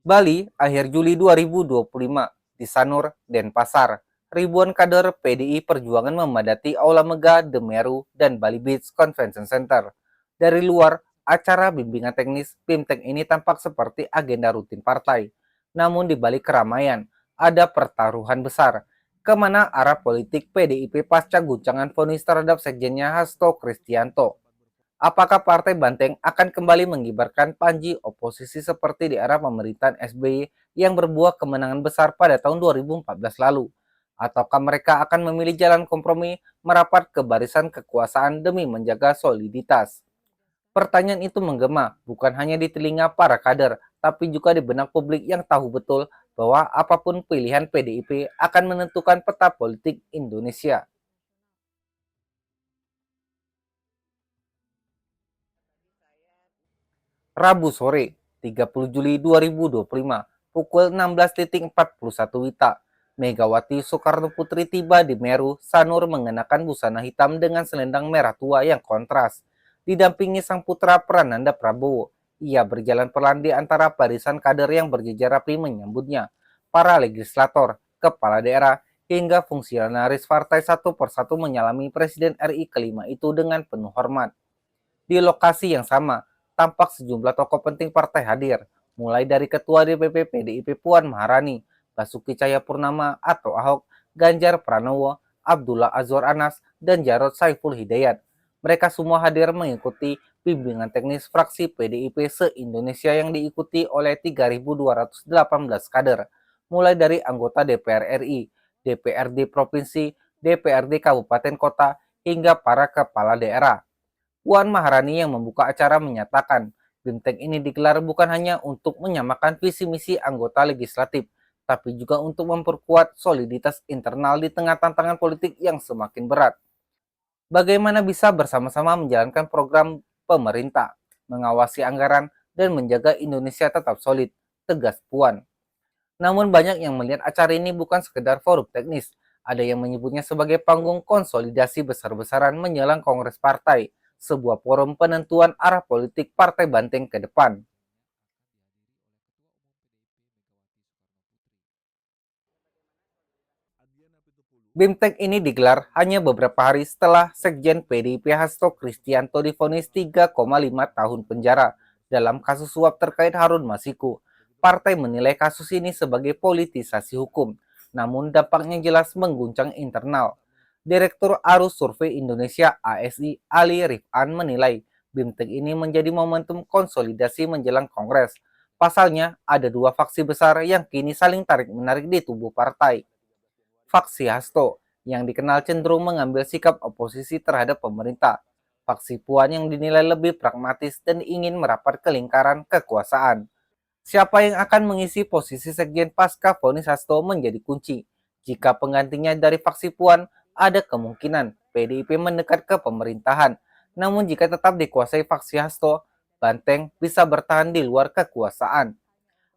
Bali, akhir Juli 2025, di Sanur, Denpasar. Ribuan kader PDI Perjuangan memadati Aula Mega, The Meru, dan Bali Beach Convention Center. Dari luar, acara bimbingan teknis BIMTEK ini tampak seperti agenda rutin partai. Namun di balik keramaian, ada pertaruhan besar. Kemana arah politik PDIP pasca guncangan vonis terhadap sekjennya Hasto Kristianto? Apakah Partai Banteng akan kembali mengibarkan panji oposisi seperti di era pemerintahan SBY yang berbuah kemenangan besar pada tahun 2014 lalu? Ataukah mereka akan memilih jalan kompromi merapat ke barisan kekuasaan demi menjaga soliditas? Pertanyaan itu menggema bukan hanya di telinga para kader, tapi juga di benak publik yang tahu betul bahwa apapun pilihan PDIP akan menentukan peta politik Indonesia. Rabu sore, 30 Juli 2025, pukul 16.41 WITA, Megawati Soekarno Putri tiba di Meru, Sanur mengenakan busana hitam dengan selendang merah tua yang kontras. Didampingi sang putra Prananda Prabowo, ia berjalan pelan di antara barisan kader yang berjejer rapi menyambutnya. Para legislator, kepala daerah, hingga fungsionaris partai satu persatu menyalami Presiden RI kelima itu dengan penuh hormat. Di lokasi yang sama, tampak sejumlah tokoh penting partai hadir, mulai dari Ketua DPP PDIP Puan Maharani, Basuki Cahayapurnama atau Ahok, Ganjar Pranowo, Abdullah Azwar Anas, dan Jarod Saiful Hidayat. Mereka semua hadir mengikuti bimbingan teknis fraksi PDIP se-Indonesia yang diikuti oleh 3.218 kader, mulai dari anggota DPR RI, DPRD Provinsi, DPRD Kabupaten Kota, hingga para kepala daerah. Puan Maharani yang membuka acara menyatakan, BIMTEK ini digelar bukan hanya untuk menyamakan visi misi anggota legislatif, tapi juga untuk memperkuat soliditas internal di tengah tantangan politik yang semakin berat. Bagaimana bisa bersama-sama menjalankan program pemerintah, mengawasi anggaran, dan menjaga Indonesia tetap solid, tegas Puan. Namun banyak yang melihat acara ini bukan sekedar forum teknis, ada yang menyebutnya sebagai panggung konsolidasi besar-besaran menjelang Kongres Partai, sebuah forum penentuan arah politik Partai Banteng ke depan. BIMTEK ini digelar hanya beberapa hari setelah Sekjen PDIP Hasto Kristianto divonis 3,5 tahun penjara dalam kasus suap terkait Harun Masiku. Partai menilai kasus ini sebagai politisasi hukum, namun dampaknya jelas mengguncang internal. Direktur Arus Survei Indonesia ASI Ali Rifan menilai BIMTEK ini menjadi momentum konsolidasi menjelang Kongres. Pasalnya, ada dua faksi besar yang kini saling tarik-menarik di tubuh partai. Faksi Hasto, yang dikenal cenderung mengambil sikap oposisi terhadap pemerintah. Faksi Puan yang dinilai lebih pragmatis dan ingin merapat ke lingkaran kekuasaan. Siapa yang akan mengisi posisi sekjen pasca vonis Hasto menjadi kunci. Jika penggantinya dari faksi Puan, ada kemungkinan PDIP mendekat ke pemerintahan. Namun jika tetap dikuasai faksi Hasto, Banteng bisa bertahan di luar kekuasaan.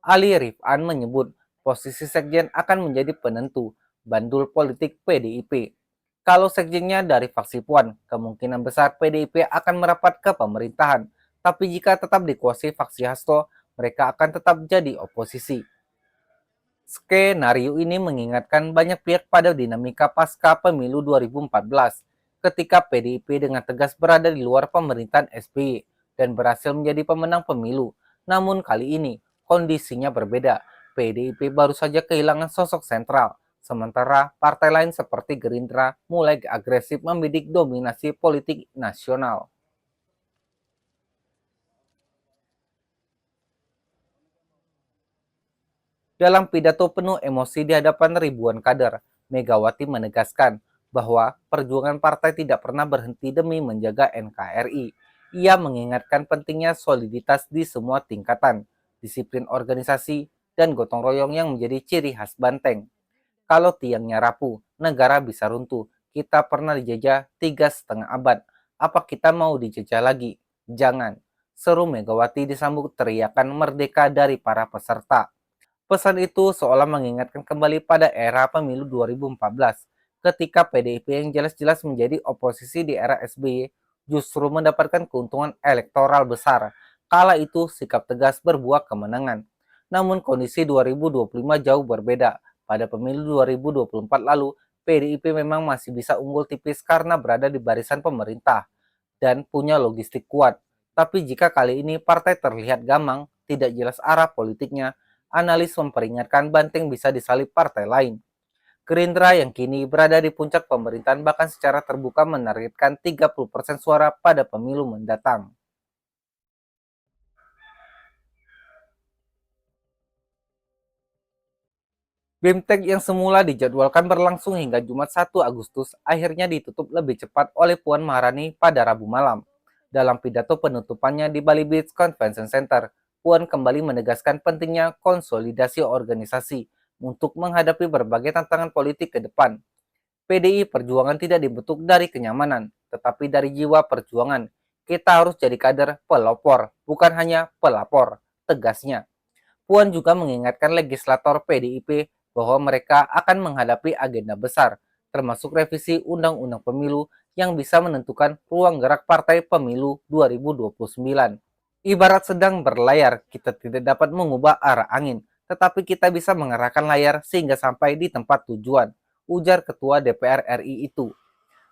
Ali Rifan menyebut posisi sekjen akan menjadi penentu bandul politik PDIP. Kalau sekjennya dari faksi Puan, kemungkinan besar PDIP akan merapat ke pemerintahan. Tapi jika tetap dikuasai faksi Hasto, mereka akan tetap jadi oposisi. Skenario ini mengingatkan banyak pihak pada dinamika pasca pemilu 2014, ketika PDIP dengan tegas berada di luar pemerintahan SBY dan berhasil menjadi pemenang pemilu. Namun kali ini, kondisinya berbeda. PDIP baru saja kehilangan sosok sentral, sementara partai lain seperti Gerindra mulai agresif membidik dominasi politik nasional. Dalam pidato penuh emosi di hadapan ribuan kader, Megawati menegaskan bahwa perjuangan partai tidak pernah berhenti demi menjaga NKRI. Ia mengingatkan pentingnya soliditas di semua tingkatan, disiplin organisasi, dan gotong royong yang menjadi ciri khas Banteng. Kalau tiangnya rapuh, negara bisa runtuh. Kita pernah dijajah 3,5 abad. Apa kita mau dijajah lagi? Jangan. Seru Megawati disambut teriakan merdeka dari para peserta. Pesan itu seolah mengingatkan kembali pada era pemilu 2014, ketika PDIP yang jelas-jelas menjadi oposisi di era SBY justru mendapatkan keuntungan elektoral besar. Kala itu sikap tegas berbuah kemenangan. Namun kondisi 2025 jauh berbeda. Pada pemilu 2024 lalu, PDIP memang masih bisa unggul tipis karena berada di barisan pemerintah dan punya logistik kuat. Tapi jika kali ini partai terlihat gamang, tidak jelas arah politiknya, analis memperingatkan banteng bisa disalip partai lain. Gerindra yang kini berada di puncak pemerintahan bahkan secara terbuka menargetkan 30% suara pada pemilu mendatang. BIMTEK yang semula dijadwalkan berlangsung hingga Jumat 1 Agustus akhirnya ditutup lebih cepat oleh Puan Maharani pada Rabu malam. Dalam pidato penutupannya di Bali Beach Convention Center, Puan kembali menegaskan pentingnya konsolidasi organisasi untuk menghadapi berbagai tantangan politik ke depan. PDI Perjuangan tidak dibentuk dari kenyamanan, tetapi dari jiwa perjuangan. Kita harus jadi kader pelopor, bukan hanya pelapor, tegasnya. Puan juga mengingatkan legislator PDIP bahwa mereka akan menghadapi agenda besar, termasuk revisi Undang-Undang Pemilu yang bisa menentukan ruang gerak partai pemilu 2029. Ibarat sedang berlayar, kita tidak dapat mengubah arah angin, tetapi kita bisa mengarahkan layar sehingga sampai di tempat tujuan, ujar Ketua DPR RI itu.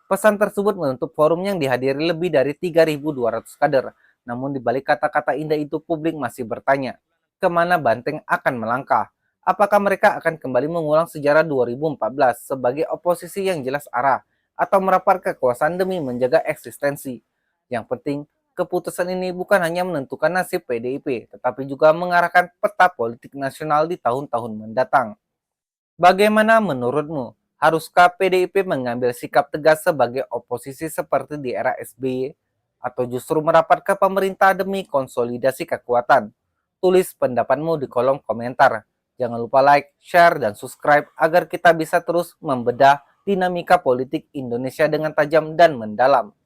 Pesan tersebut menutup forum yang dihadiri lebih dari 3.200 kader. Namun di balik kata-kata indah itu publik masih bertanya, kemana Banteng akan melangkah? Apakah mereka akan kembali mengulang sejarah 2014 sebagai oposisi yang jelas arah, atau merapat kekuasaan demi menjaga eksistensi? Yang penting, keputusan ini bukan hanya menentukan nasib PDIP, tetapi juga mengarahkan peta politik nasional di tahun-tahun mendatang. Bagaimana menurutmu? Haruskah PDIP mengambil sikap tegas sebagai oposisi seperti di era SBY? Atau justru merapat ke pemerintah demi konsolidasi kekuatan? Tulis pendapatmu di kolom komentar. Jangan lupa like, share, dan subscribe agar kita bisa terus membedah dinamika politik Indonesia dengan tajam dan mendalam.